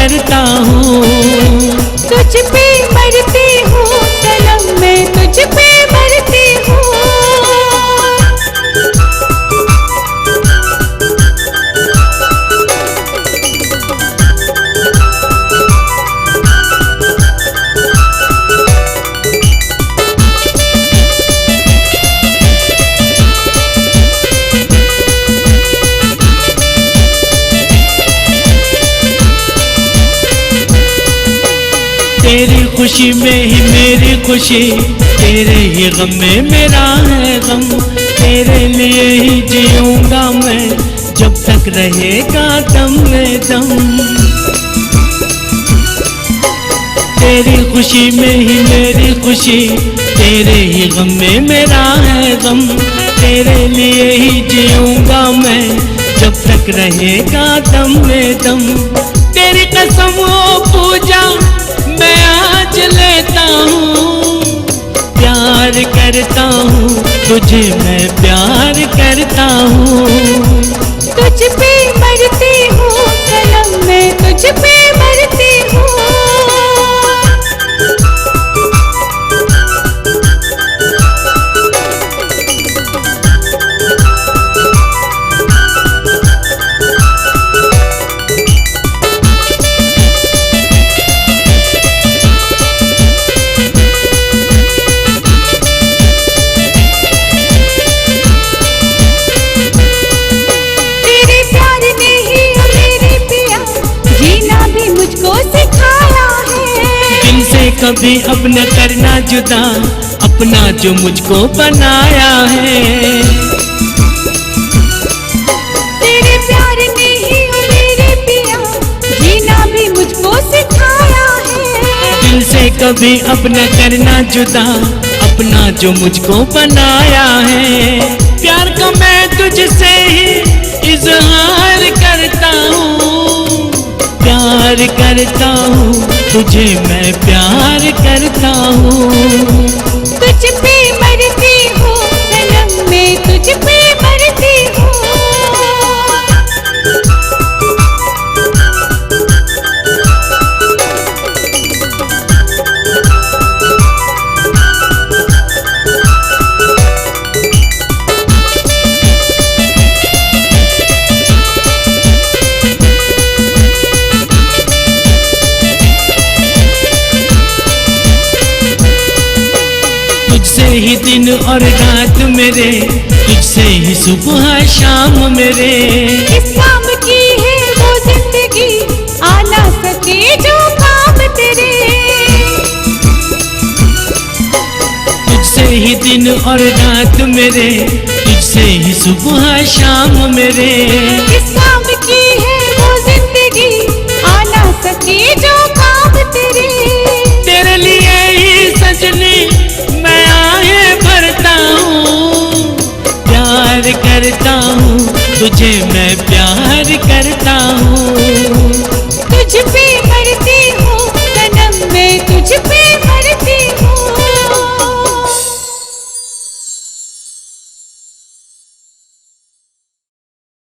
करता हूँ। तुझ पे मरती हूँ सनम, मैं तुझ पे मरती हूँ। तेरी खुशी में ही मेरी खुशी, तेरे ही गम में मेरा है गम। तेरे लिए ही जीऊंगा मैं जब तक रहेगा दम में दम। तेरी खुशी में ही मेरी खुशी, तेरे ही गम में मेरा है गम। तेरे लिए ही जीऊंगा मैं जब तक रहेगा दम में दम। तेरी कसम ओ पूजा मैं आज लेता हूँ, प्यार करता हूँ तुझे मैं प्यार करता हूँ। तुझ पे मरती हूँ सनम, मैं तुझ पे मरती हूँ। कभी अपना करना जुदा, अपना जो मुझको बनाया है। तेरे प्यार ने ही मेरे पिया जीना भी मुझको सिखाया है। दिल से कभी अपना करना जुदा, अपना जो मुझको बनाया है। प्यार का मैं तुझसे ही इजहार करता हूँ, प्यार करता हूँ तुझे मैं प्यार करता हूँ। तुझ पे मरती हूँ सनम, मैं तुझ पे मरती हूँ। तुझसे ही दिन और रात मेरे, तुझसे ही सुबह शाम मेरे। किस काम की है वो जिंदगी, आ ना सके जो काम तेरे। तुझसे ही दिन और रात मेरे, तुझसे ही सुबह शाम मेरे। किस काम की है वो जिंदगी, आ ना सके जो काम तेरे। तेरे लिए ही सजनी मैं आहे भरता हूँ, प्यार करता हूँ तुझे मैं प्यार करता हूँ।